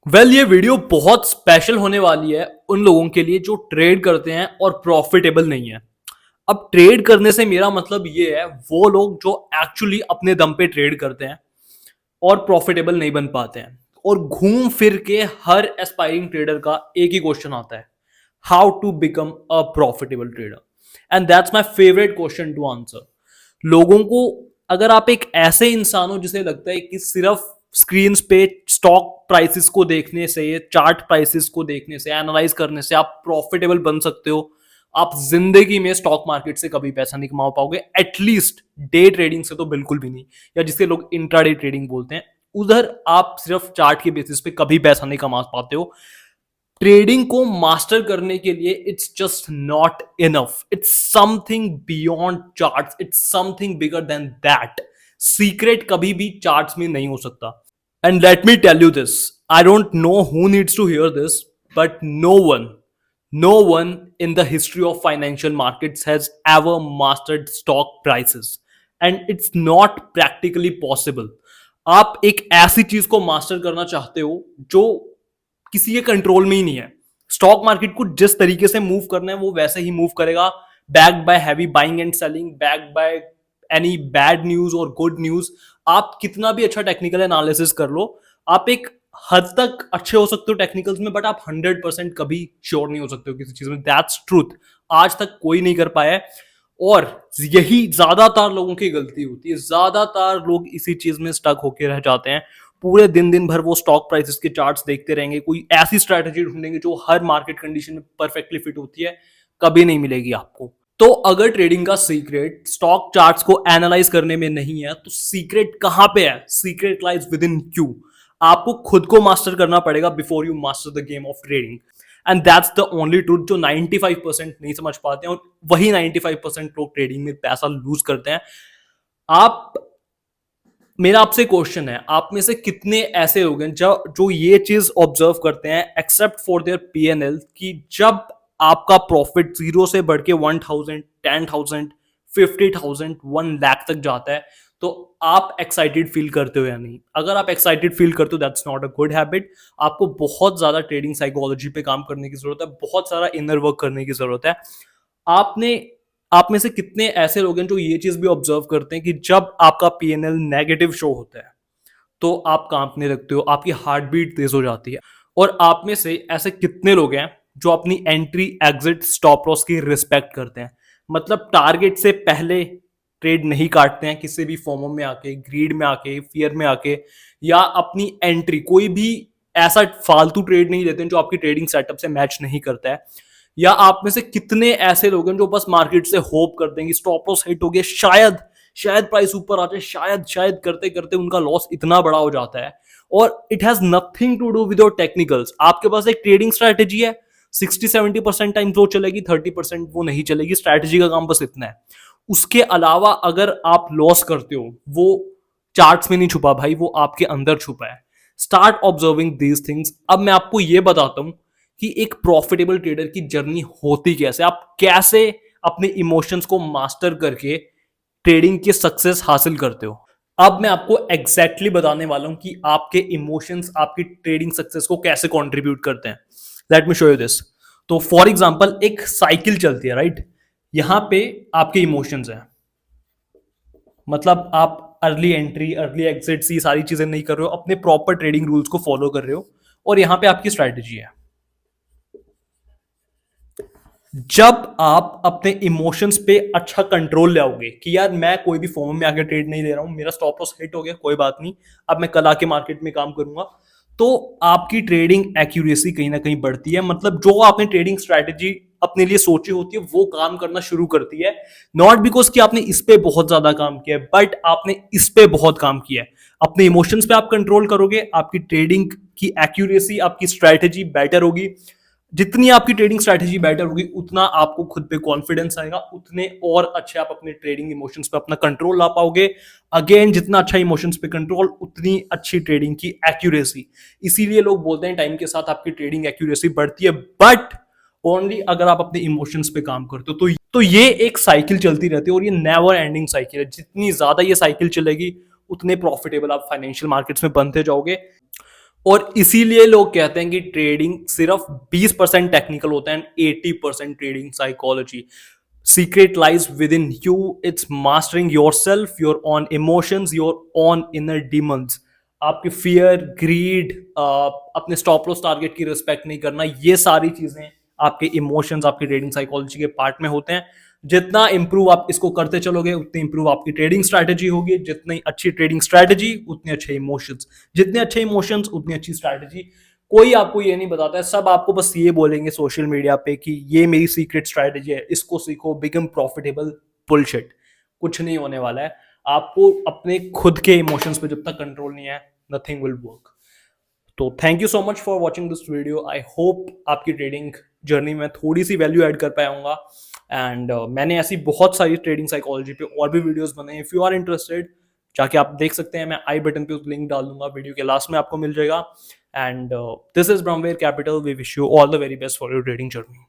ये वीडियो बहुत स्पेशल होने वाली है उन लोगों के लिए जो ट्रेड करते हैं और प्रॉफिटेबल नहीं है। अब ट्रेड करने से मेरा मतलब ये है वो लोग जो एक्चुअली अपने दम पे ट्रेड करते हैं और प्रॉफिटेबल नहीं बन पाते हैं। और घूम फिर के हर एस्पायरिंग ट्रेडर का एक ही क्वेश्चन आता है, how to become a profitable trader. And that's my favourite question to answer. लोगों को, अगर आप एक ऐसे इंसान हो जिसे लगता है कि सिर्फ स्क्रीन पे स्टॉक प्राइसेस को देखने से, चार्ट प्राइसेस को देखने से, एनालाइज करने से आप प्रॉफिटेबल बन सकते हो, आप जिंदगी में स्टॉक मार्केट से कभी पैसा नहीं कमा पाओगे, एटलीस्ट डे ट्रेडिंग से तो बिल्कुल भी नहीं, या जिसे लोग इंट्राडे ट्रेडिंग बोलते हैं, उधर आप सिर्फ चार्ट के बेसिस पे कभी पैसा नहीं कमा पाते हो। ट्रेडिंग को मास्टर करने के लिए it's just not enough, it's something beyond charts, it's something bigger than that. Secret कभी भी चार्ट्स में नहीं हो सकता। And let me tell you this, I don't know who needs to hear this, but no one in the history of financial markets has ever mastered stock prices, and it's not practically possible. आप एक ऐसी चीज को master करना चाहते हो जो किसी के कंट्रोल में ही नहीं है। स्टॉक मार्केट को जिस तरीके से मूव करना है वो वैसे ही मूव करेगा, backed by heavy buying and selling, backed by any bad news और गुड न्यूज। आप कितना भी अच्छा टेक्निकल एनालिसिस कर लो, आप एक हद तक अच्छे हो सकते हो टेक्निकल्स में, बट आप 100% कभी श्योर नहीं हो सकते हो किसी चीज में। That's truth. आज तक कोई नहीं कर पाया है, और यही ज्यादातर लोगों की गलती होती है। ज्यादातर लोग इसी चीज में स्टक होकर रह जाते हैं। पूरे दिन दिन भर वो स्टॉक प्राइसेस के चार्ट्स देखते रहेंगे, कोई ऐसी स्ट्रैटेजी ढूंढेंगे जो हर मार्केट कंडीशन में परफेक्टली फिट होती है, कभी नहीं मिलेगी आपको। तो अगर ट्रेडिंग का सीक्रेट स्टॉक चार्ट्स को एनालाइज करने में नहीं है, तो सीक्रेट कहां पे है? Secret lies with in you. आपको खुद को मास्टर करना पड़ेगा before you master the game of trading. And that's the only truth जो 95% नहीं समझ पाते हैं, और वही 95% लोग ट्रेडिंग में पैसा लूज करते हैं। आप, मेरा आपसे क्वेश्चन है, आप में से कितने ऐसे लोग हैं जो ये चीज ऑब्जर्व करते हैं, एक्सेप्ट फॉर देयर पीएनएल, कि जब आपका प्रॉफिट 0 से बढ़ के 1000, 10,000, 50,000, 1 लाख तक जाता है, तो आप एक्साइटेड फील करते हो या नहीं? अगर आप एक्साइटेड फील करते हो, that's not a good habit. आपको बहुत ज्यादा ट्रेडिंग साइकोलॉजी पे काम करने की जरूरत है, बहुत सारा इनर वर्क करने की जरूरत है। आपने, आप में से कितने ऐसे लोग हैं जो ये चीज भी ऑब्जर्व करते हैं कि जब आपका पीएनएल नेगेटिव शो होता है तो आप कांपने लगते हो, आपकी हार्ट बीट तेज हो जाती है? और आप में से ऐसे कितने लोग हैं जो अपनी एंट्री, एग्जिट, स्टॉप लॉस की रिस्पेक्ट करते हैं? मतलब टारगेट से पहले ट्रेड नहीं काटते हैं, किसी भी फॉर्म में आके, ग्रीड में आके, फियर में आके, या अपनी एंट्री कोई भी ऐसा फालतू ट्रेड नहीं लेते हैं जो आपकी ट्रेडिंग सेटअप से मैच नहीं करता है? या आप में से कितने ऐसे लोग हैं जो बस मार्केट से होप करते हैं कि स्टॉप लॉस हिट हो गया, शायद शायद प्राइस ऊपर आ जाए, शायद शायद करते करते उनका लॉस इतना बड़ा हो जाता है, और it has nothing to do with your technicals. आपके पास एक ट्रेडिंग स्ट्रैटेजी है, 60-70% टाइम वो चलेगी, 30% वो नहीं चलेगी। स्ट्रैटेजी का काम बस इतना है। उसके अलावा अगर आप लॉस करते हो, वो चार्ट्स में नहीं छुपा भाई, वो आपके अंदर छुपा है। Start observing these things. अब मैं आपको ये बताता हूं कि एक प्रॉफिटेबल ट्रेडर की जर्नी होती कैसे, आप कैसे अपने इमोशंस को मास्टर करके ट्रेडिंग की सक्सेस हासिल करते हो। अब मैं आपको एग्जैक्टली बताने वाला हूं कि आपके इमोशंस आपकी ट्रेडिंग सक्सेस को कैसे कंट्रीब्यूट करते हैं। Let me show you this. तो फॉर एग्जांपल, एक साइकिल चलती है, राइट? यहां पे आपके इमोशंस हैं, मतलब आप अर्ली एंट्री, अर्ली एग्जिट, ये सारी चीजें नहीं कर रहे हो, अपने प्रॉपर ट्रेडिंग रूल्स को फॉलो कर रहे हो, और यहां पे आपकी स्ट्रैटेजी है। जब आप अपने इमोशंस पे अच्छा कंट्रोल ले आओगे कि यार मैं कोई भी फॉर्म में आके ट्रेड नहीं ले रहा हूं, मेरा स्टॉप लॉस हिट हो गया, कोई बात नहीं, अब मैं कल आके मार्केट में काम करूंगा, तो आपकी ट्रेडिंग एक्यूरेसी कहीं ना कहीं बढ़ती है। मतलब जो आपने ट्रेडिंग स्ट्रैटेजी अपने लिए सोची होती है वो काम करना शुरू करती है। नॉट बिकॉज कि आपने इस पे बहुत ज्यादा काम किया है, बट आपने इस पे बहुत काम किया है। अपने इमोशंस पे आप कंट्रोल करोगे, आपकी ट्रेडिंग की एक्यूरेसी, आपकी स्ट्रैटेजी बेटर होगी। जितनी आपकी ट्रेडिंग स्ट्रैटेजी बेटर होगी, उतना आपको खुद पे कॉन्फिडेंस आएगा, उतने और अच्छे आप अपने ट्रेडिंग इमोशंस पे अपना कंट्रोल ला पाओगे। अगेन, जितना अच्छा इमोशंस पे कंट्रोल, उतनी अच्छी ट्रेडिंग की एक्यूरेसी। इसीलिए लोग बोलते हैं टाइम के साथ आपकी ट्रेडिंग एक्यूरेसी बढ़ती है, बट ओनली अगर आप अपने इमोशंस पे काम करते हो। तो ये एक साइकिल चलती रहती है, और ये नेवर एंडिंग साइकिल है। जितनी ज्यादा ये साइकिल चलेगी, उतने प्रॉफिटेबल आप फाइनेंशियल मार्केट्स में बनते जाओगे। और इसीलिए लोग कहते हैं कि ट्रेडिंग सिर्फ 20% टेक्निकल होता है and 80% trading psychology. Secret lies within you. It's mastering yourself, your own emotions, your own inner demons. आपके फियर, ग्रीड, अपने स्टॉप लॉस टारगेट की रिस्पेक्ट नहीं करना, ये सारी चीजें आपके इमोशंस आपकी ट्रेडिंग साइकोलॉजी के पार्ट में होते हैं. जितना इंप्रूव आप इसको करते चलोगे उतनी इंप्रूव आपकी ट्रेडिंग स्ट्रैटेजी होगी. जितनी अच्छी ट्रेडिंग स्ट्रैटेजी उतने अच्छे इमोशंस, जितने अच्छे इमोशंस उतनी अच्छी स्ट्रैटेजी. कोई आपको ये नहीं बताता है, सब आपको बस ये बोलेंगे सोशल मीडिया पे कि ये मेरी सीक्रेट स्ट्रैटेजी है, इसको सीखो, बिकम प्रॉफिटेबल. बुलशिट. कुछ नहीं होने वाला है. आपको अपने खुद के इमोशंस पे जब तक कंट्रोल नहीं है, नथिंग विल वर्क. तो thank you so much for watching this video. I hope आपकी ट्रेडिंग जर्नी में थोड़ी सी वैल्यू ऐड कर पाया हूँगा. एंड मैंने ऐसी बहुत सारी ट्रेडिंग साइकोलॉजी पे और भी वीडियोस बनाए. इफ यू आर इंटरेस्टेड, जाके आप देख सकते हैं. मैं आई बटन पे उस लिंक डाल दूंगा, वीडियो के लास्ट में आपको मिल जाएगा. एंड दिस इज ब्रह्मवेर capital. We wish you all the very best for your trading journey.